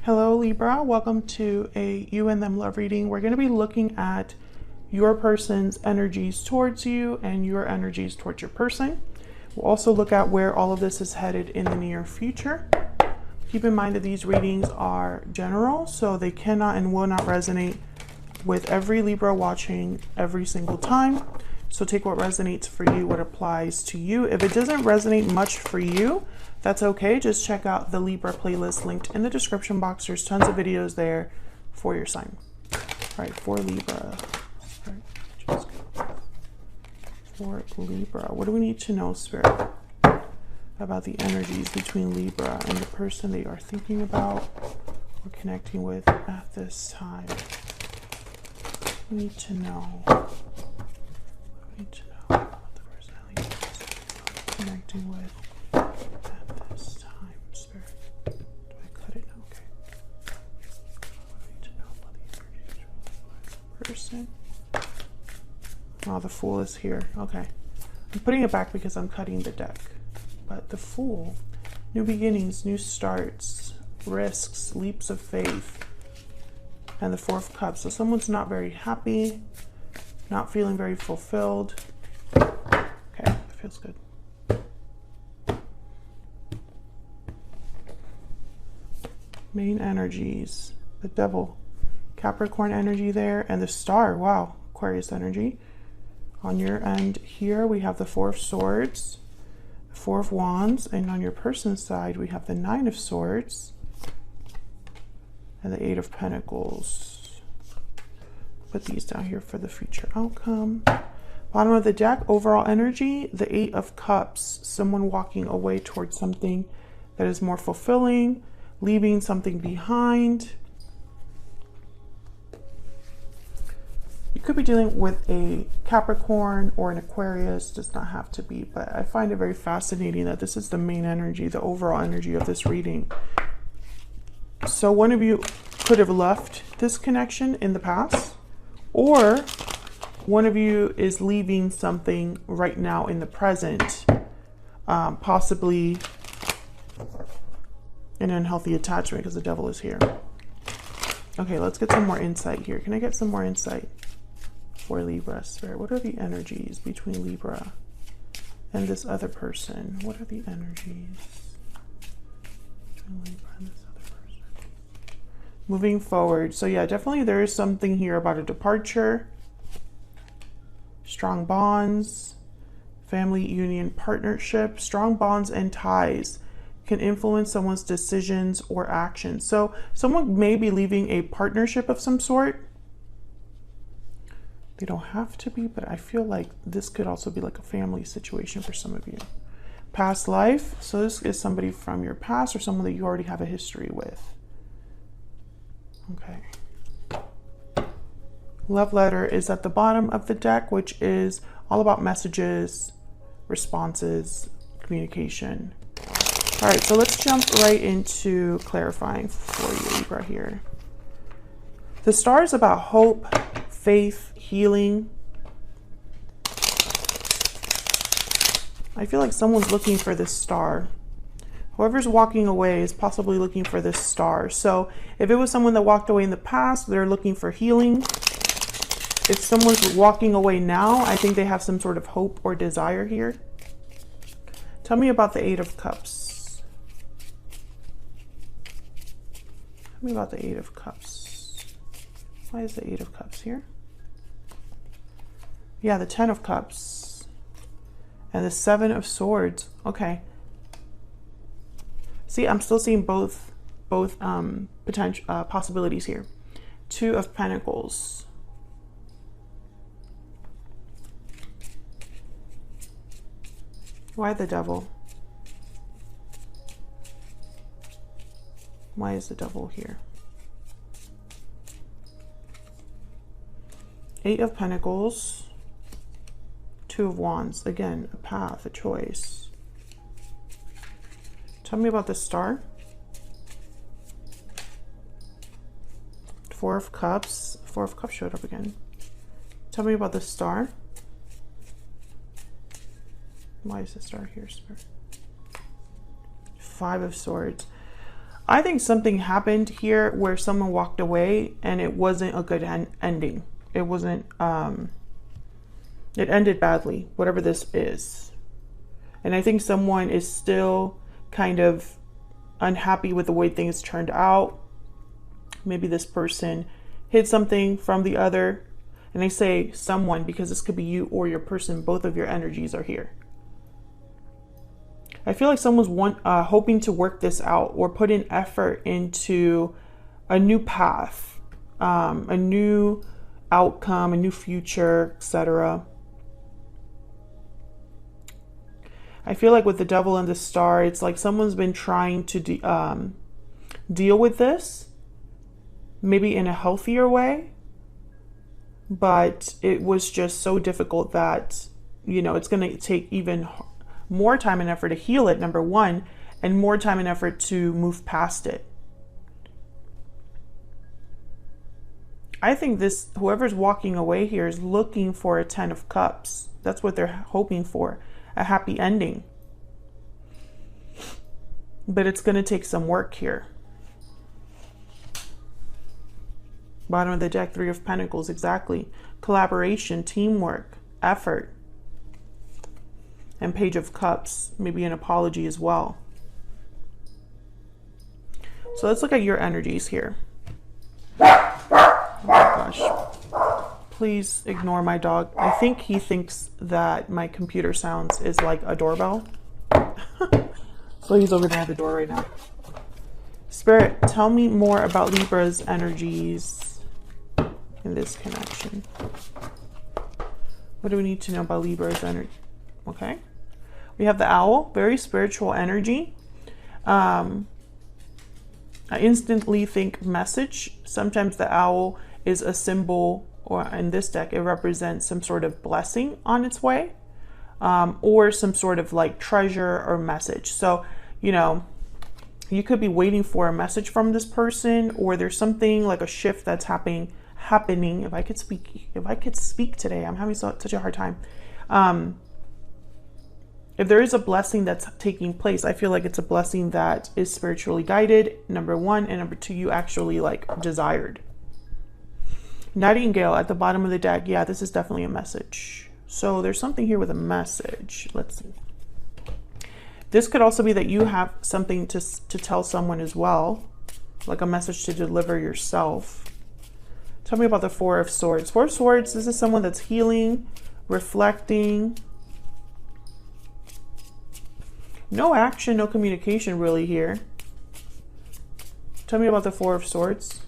Hello Libra, welcome to a you and them love reading. We're going to be looking at your person's energies towards you and your energies towards your person. We'll also look at where all of this is headed in the near future. Keep in mind that these readings are general, so they cannot and will not resonate with every Libra watching every single time. So take what resonates for you, what applies to you. If it doesn't resonate much for you, that's okay. Just check out the Libra playlist linked in the description box. There's tons of videos there for your sign. All right, for Libra. All right, for Libra, what do we need to know, Spirit, about the energies between Libra and the person they are thinking about or connecting with at this time? We need to know. We need to know about the personality connecting with at this time, Spirit. Do I cut it? Okay. I need to know about the energies of the person. Oh, the Fool is here. Okay. I'm putting it back because I'm cutting the deck. But the Fool, new beginnings, new starts, risks, leaps of faith, and the Four of Cups. So someone's not very happy, not feeling very fulfilled. Okay, that feels good. Main energies, the Devil, Capricorn energy there, and the Star. Wow, Aquarius energy. On your end here, we have the Four of Swords, the Four of Wands, and on your person's side, we have the Nine of Swords and the Eight of Pentacles. Put these down here for the future outcome. Bottom of the deck, overall energy, the Eight of Cups, someone walking away towards something that is more fulfilling, leaving something behind. You could be dealing with a Capricorn or an Aquarius, does not have to be, but I find it very fascinating that this is the main energy, the overall energy of this reading. So one of you could have left this connection in the past, or one of you is leaving something right now in the present, possibly an unhealthy attachment because the Devil is here. Okay, let's get some more insight here. Can I get some more insight for Libra, Spirit? What are the energies between Libra and this other person? What are the energies between Libra and this other person? Moving forward. So yeah, definitely there is something here about a departure, strong bonds, family union, partnership. Strong bonds and ties can influence someone's decisions or actions. So someone may be leaving a partnership of some sort. They don't have to be, but I feel like this could also be like a family situation for some of you. Past life. So this is somebody from your past or someone that you already have a history with. Okay. Love letter is at the bottom of the deck, which is all about messages, responses, communication. All right, so let's jump right into clarifying for you, Libra, here. The Star is about hope, faith, healing. I feel like someone's looking for this star. Whoever's walking away is possibly looking for this star. So if it was someone that walked away in the past, they're looking for healing. If someone's walking away now, I think they have some sort of hope or desire here. Tell me about the Eight of Cups. Tell me about the Eight of Cups. Why is the Eight of Cups here? Yeah, the Ten of Cups and the Seven of Swords. Okay. See, I'm still seeing both potential possibilities here. Two of Pentacles. Why the Devil? Why is the Devil here? Eight of Pentacles. Two of Wands. Again, a path, a choice. Tell me about the Star. Four of Cups. Four of Cups showed up again. Tell me about the Star. Why is the Star here, Spirit? Five of Swords. I think something happened here where someone walked away and it wasn't a good ending. It wasn't, it ended badly, whatever this is. And I think someone is still kind of unhappy with the way things turned out. Maybe this person hid something from the other. And I say someone because this could be you or your person. Both of your energies are here. I feel like someone's hoping to work this out or put in effort into a new path, a new outcome, a new future, etc. I feel like with the Devil and the Star, it's like someone's been trying to deal with this, maybe in a healthier way, but it was just so difficult that, you know, it's going to take even more time and effort to heal it, number one, and more time and effort to move past it. I think this, whoever's walking away here is looking for a 10 of Cups. That's what they're hoping for, a happy ending. But it's going to take some work here. Bottom of the deck, Three of Pentacles, exactly. Collaboration, teamwork, effort. And Page of Cups, maybe an apology as well. So let's look at your energies here. Oh my gosh. Please ignore my dog. I think he thinks that my computer sounds is like a doorbell. So he's over there at the door right now. Spirit, tell me more about Libra's energies in this connection. What do we need to know about Libra's energy? Okay. We have the Owl, very spiritual energy. I instantly think message. Sometimes the owl is a symbol, or in this deck, it represents some sort of blessing on its way, or some sort of like treasure or message. So, you know, you could be waiting for a message from this person, or there's something like a shift that's happening. If I could speak today, I'm having such a hard time. If there is a blessing that's taking place, I feel like it's a blessing that is spiritually guided, number one, and number two, you actually like desired. Nightingale at the bottom of the deck. Yeah, this is definitely a message. So there's something here with a message. Let's see. This could also be that you have something to tell someone as well, like a message to deliver yourself. Tell me about the Four of Swords. Four of Swords, this is someone that's healing, reflecting. No action, no communication really here. Tell me about the Four of Swords.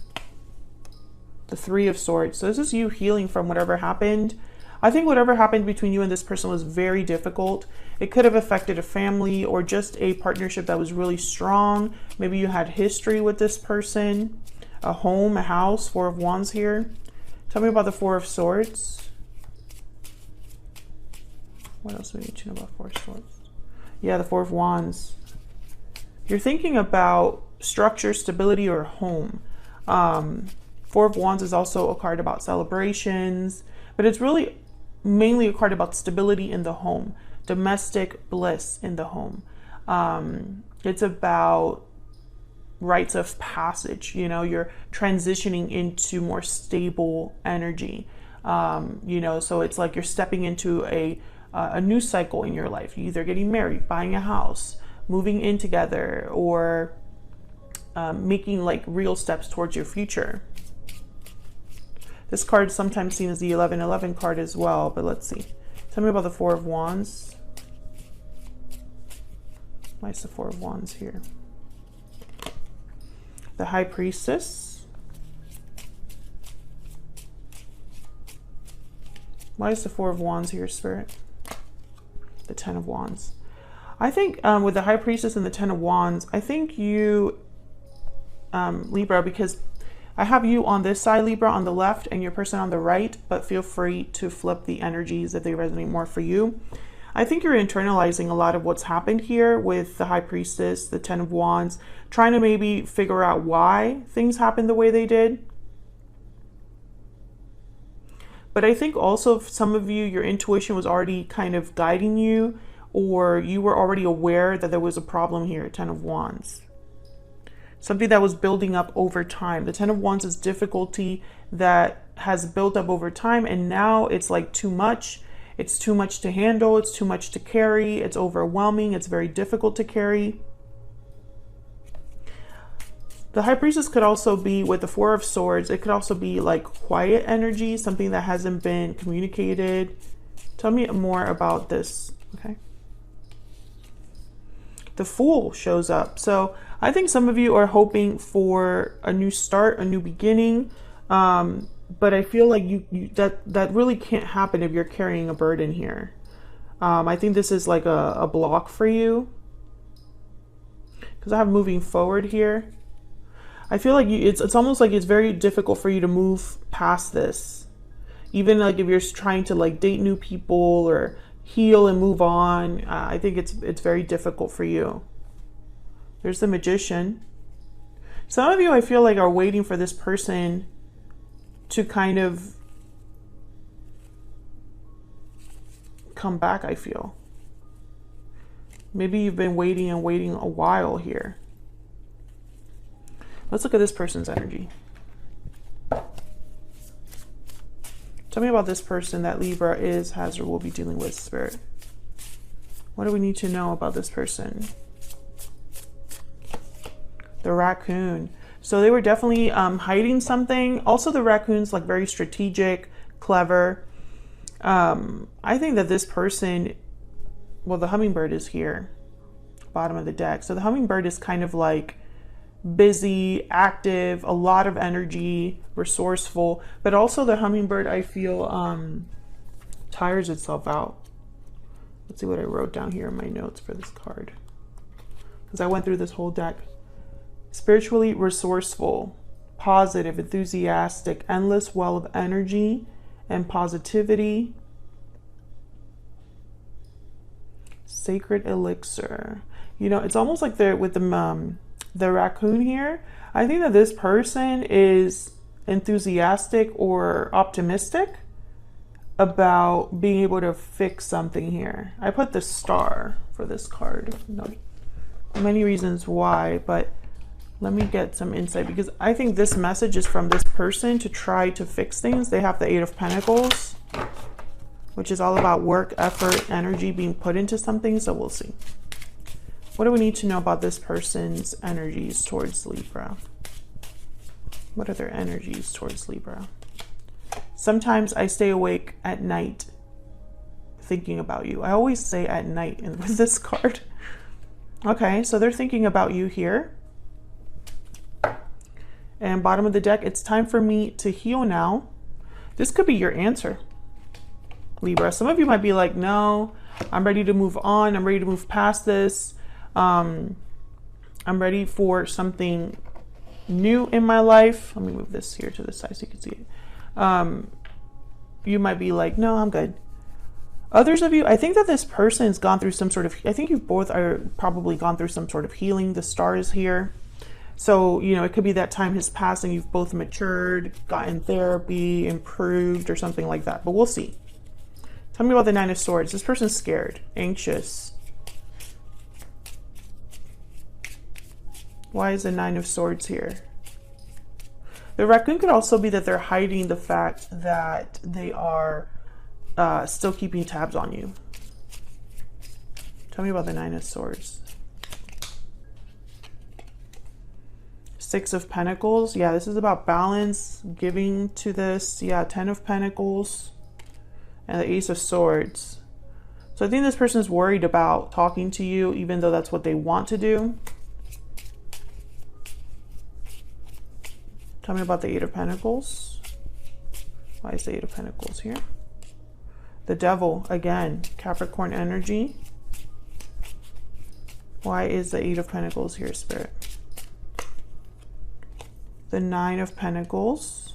The Three of Swords. So this is you healing from whatever happened. I think whatever happened between you and this person was very difficult. It could have affected a family or just a partnership that was really strong. Maybe you had history with this person. A home, a house, Four of Wands here. Tell me about the Four of Swords. What else do we need to know about Four of Swords? Yeah, the Four of Wands. You're thinking about structure, stability, or home. Four of Wands is also a card about celebrations, but it's really mainly a card about stability in the home, domestic bliss in the home. It's about rites of passage. You know, you're transitioning into more stable energy. You know, so it's like you're stepping into a new cycle in your life. You're either getting married, buying a house, moving in together, or making like real steps towards your future. This card is sometimes seen as the 1111 card as well, but let's see. Tell me about the Four of Wands. Why is the Four of Wands here? The High Priestess. Why is the Four of Wands here, Spirit? The Ten of Wands. I think with the High Priestess and the Ten of Wands, I think you, Libra, because I have you on this side, Libra, on the left, and your person on the right, but feel free to flip the energies if they resonate more for you. I think you're internalizing a lot of what's happened here with the High Priestess, the Ten of Wands, trying to maybe figure out why things happened the way they did. But I think also some of you, your intuition was already kind of guiding you, or you were already aware that there was a problem here, Ten of Wands. something that was building up over time. The Ten of Wands is difficulty that has built up over time, and now it's like too much. It's too much to handle. It's too much to carry. It's overwhelming. It's very difficult to carry. The High Priestess could also be with the Four of Swords. It could also be like quiet energy, something that hasn't been communicated. Tell me more about this, okay? The Fool shows up. So I think some of you are hoping for a new start, a new beginning. But I feel like that really can't happen if you're carrying a burden here. I think this is like a block for you. Because I have moving forward here. I feel like it's almost like it's very difficult for you to move past this. Even like if you're trying to like date new people or heal and move on, I think it's very difficult for you. There's the Magician. Some of you, I feel like, are waiting for this person to kind of come back, I feel. Maybe you've been waiting and waiting a while here. Let's look at this person's energy. Tell me about this person that Libra is, has, or will be dealing with, Spirit. What do we need to know about this person? The Raccoon. So they were definitely hiding something. Also, the Raccoon's like very strategic, clever. I think that this person, well, the Hummingbird is here, bottom of the deck. So the Hummingbird is kind of like busy, active, a lot of energy, resourceful, but also the Hummingbird, I feel, tires itself out. Let's see what I wrote down here in my notes for this card, because I went through this whole deck. Spiritually resourceful, positive, enthusiastic, endless well of energy and positivity. Sacred elixir. You know, it's almost like they're with the Raccoon here. I think that this person is enthusiastic or optimistic about being able to fix something here. I put the Star for this card. No, many reasons why, but let me get some insight, because I think this message is from this person to try to fix things. They have the Eight of Pentacles, which is all about work, effort, energy being put into something. So we'll see. What do we need to know about this person's energies towards Libra? What are their energies towards Libra? Sometimes I stay awake at night thinking about you. I always say at night with this card. Okay, so they're thinking about you here. And bottom of the deck, it's time for me to heal now. This could be your answer, Libra. Some of you might be like, no, I'm ready to move on. I'm ready to move past this. I'm ready for something new in my life. Let me move this here to the side so you can see it. You might be like, no, I'm good. Others of you, I think that this person's gone through some sort of, I think you both are probably gone through some sort of healing. The Star is here. So, you know, it could be that time has passed and you've both matured, gotten therapy, improved, or something like that. But we'll see. Tell me about the Nine of Swords. This person's scared, anxious. Why is the Nine of Swords here? The Raccoon could also be that they're hiding the fact that they are still keeping tabs on you. Tell me about the Nine of Swords. Six of Pentacles. Yeah, this is about balance, giving to this. Yeah, Ten of Pentacles. And the Ace of Swords. So I think this person is worried about talking to you, even though that's what they want to do. Tell me about the Eight of Pentacles. Why is the Eight of Pentacles here? The Devil, again, Capricorn energy. Why is the Eight of Pentacles here, Spirit? The Nine of Pentacles.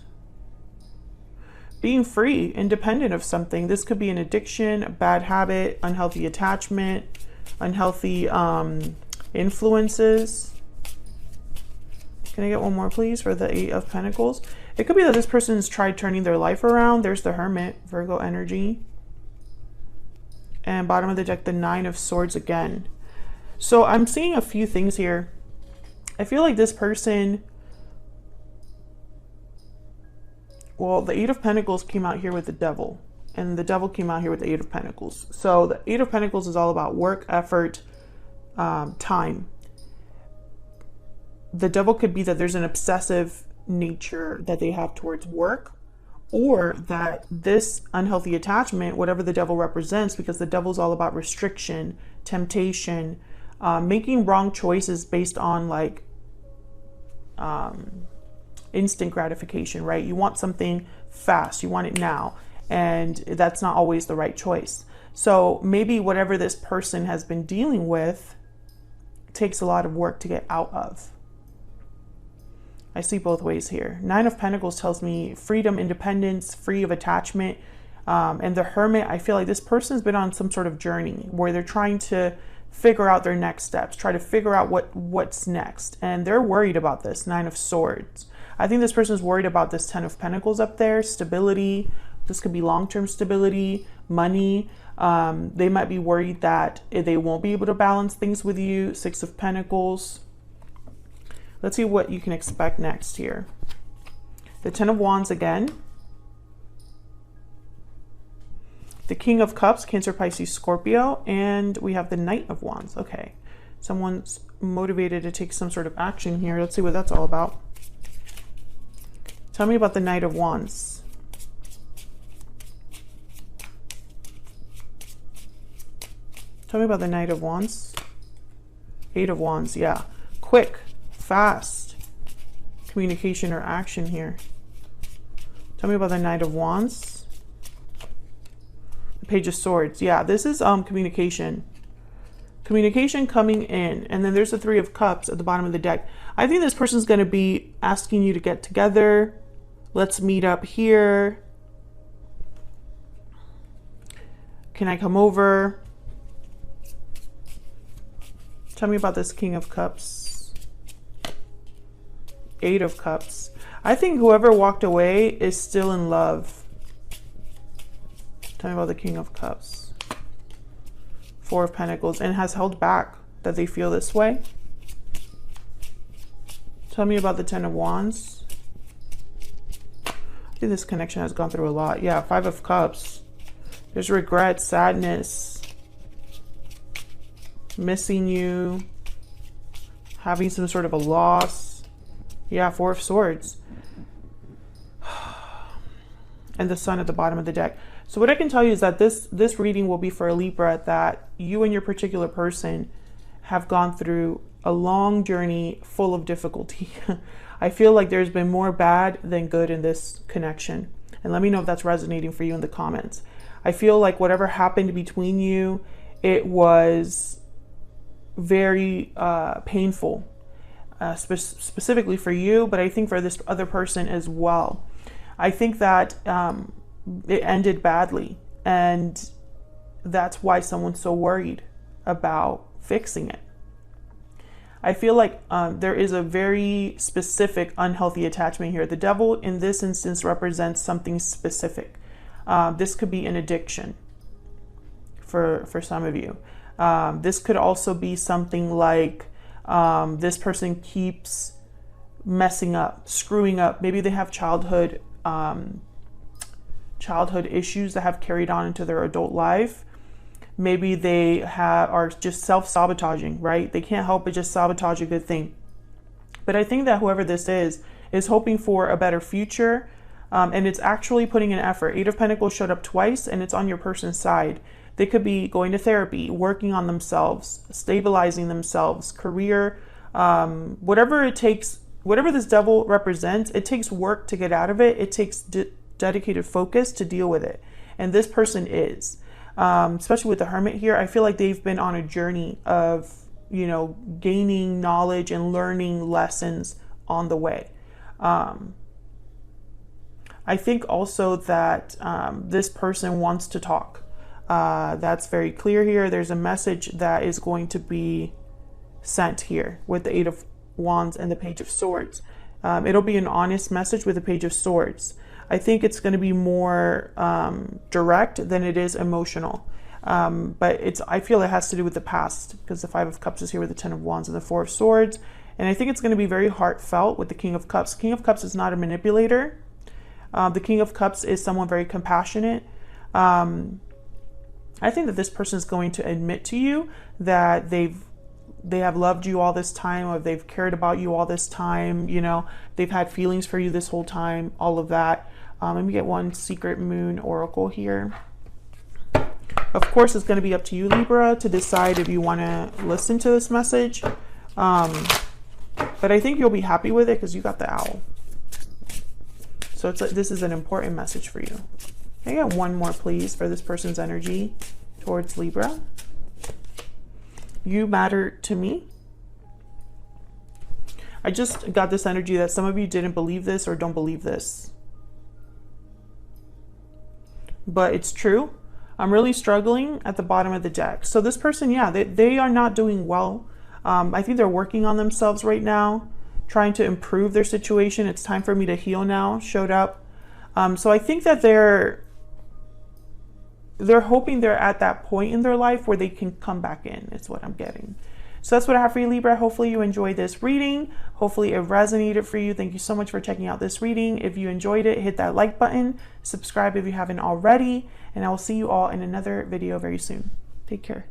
Being free, independent of something. This could be an addiction, a bad habit, unhealthy attachment, unhealthy influences. Can I get one more, please, for the Eight of Pentacles? It could be that this person's tried turning their life around. There's the Hermit, Virgo energy. And bottom of the deck, the Nine of Swords again. So I'm seeing a few things here. I feel like this person, well, the Eight of Pentacles came out here with the Devil, and the Devil came out here with the Eight of Pentacles. So the Eight of Pentacles is all about work, effort, time. The Devil could be that there's an obsessive nature that they have towards work, or that this unhealthy attachment, whatever the Devil represents, because the Devil is all about restriction, temptation, making wrong choices based on like instant gratification, right? You want something fast, you want it now, and that's not always the right choice. So maybe whatever this person has been dealing with takes a lot of work to get out of. I see both ways here. Nine of Pentacles tells me freedom, independence, free of attachment. And the Hermit, I feel like this person's been on some sort of journey where they're trying to figure out their next steps, try to figure out what's next. And they're worried about this. Nine of Swords. I think this person's worried about this Ten of Pentacles up there, stability. This could be long-term stability, money. They might be worried that they won't be able to balance things with you. Six of Pentacles. Let's see what you can expect next here. The Ten of Wands again. The King of Cups, Cancer, Pisces, Scorpio. And we have the Knight of Wands. Okay. Someone's motivated to take some sort of action here. Let's see what that's all about. Tell me about the Knight of Wands. Tell me about the Knight of Wands. Eight of Wands, yeah. Quick, fast communication or action here. Tell me about the Knight of Wands. The Page of Swords, yeah, this is communication. Communication coming in. And then there's the Three of Cups at the bottom of the deck. I think this person's going to be asking you to get together. Let's meet up here. Can I come over? Tell me about this King of Cups. Eight of Cups. I think whoever walked away is still in love. Tell me about the King of Cups. Four of Pentacles, and has held back, that they feel this way. Tell me about the Ten of Wands. I think this connection has gone through a lot. Yeah, Five of Cups. There's regret, sadness, missing you, having some sort of a loss. Yeah, Four of Swords. And the Sun at the bottom of the deck. So what I can tell you is that this reading will be for a Libra, that you and your particular person have gone through a long journey full of difficulty. I feel like there's been more bad than good in this connection. And let me know if that's resonating for you in the comments. I feel like whatever happened between you, it was very painful, specifically for you, but I think for this other person as well. I think that it ended badly, and that's why someone's so worried about fixing it. I feel like there is a very specific unhealthy attachment here. The Devil in this instance represents something specific. This could be an addiction for some of you. This could also be something like this person keeps messing up, screwing up. Maybe they have childhood issues that have carried on into their adult life. Maybe they are just self-sabotaging, right? They can't help but just sabotage a good thing. But I think that whoever this is hoping for a better future, and it's actually putting in effort. Eight of Pentacles showed up twice, and it's on your person's side. They could be going to therapy, working on themselves, stabilizing themselves, career, whatever it takes, whatever this Devil represents, it takes work to get out of it. It takes dedicated focus to deal with it. And this person is. Especially with the Hermit here, I feel like they've been on a journey of, you know, gaining knowledge and learning lessons on the way. I think also that this person wants to talk. That's very clear here. There's a message that is going to be sent here with the Eight of Wands and the Page of Swords. It'll be an honest message with the Page of Swords. I think it's going to be more direct than it is emotional. But I feel it has to do with the past, because the Five of Cups is here with the Ten of Wands and the Four of Swords. And I think it's going to be very heartfelt with the King of Cups. King of Cups is not a manipulator. The King of Cups is someone very compassionate. I think that this person is going to admit to you that they have loved you all this time, or they've cared about you all this time. You know, they've had feelings for you this whole time, all of that. Let me get one secret moon oracle here. Of course, it's going to be up to you, Libra, to decide if you want to listen to this message. But I think you'll be happy with it because you got the owl. So this is an important message for you. Can I get one more, please, for this person's energy towards Libra? You matter to me. I just got this energy that some of you didn't believe this or don't believe this. But it's true. I'm really struggling at the bottom of the deck. So this person, yeah, they are not doing well. I think they're working on themselves right now, trying to improve their situation. It's time for me to heal now showed up. So I think that they're hoping they're at that point in their life where they can come back in. It's what I'm getting. So that's what I have for you, Libra. Hopefully you enjoyed this reading. Hopefully it resonated for you. Thank you so much for checking out this reading. If you enjoyed it, hit that like button, subscribe if you haven't already, and I will see you all in another video very soon. Take care.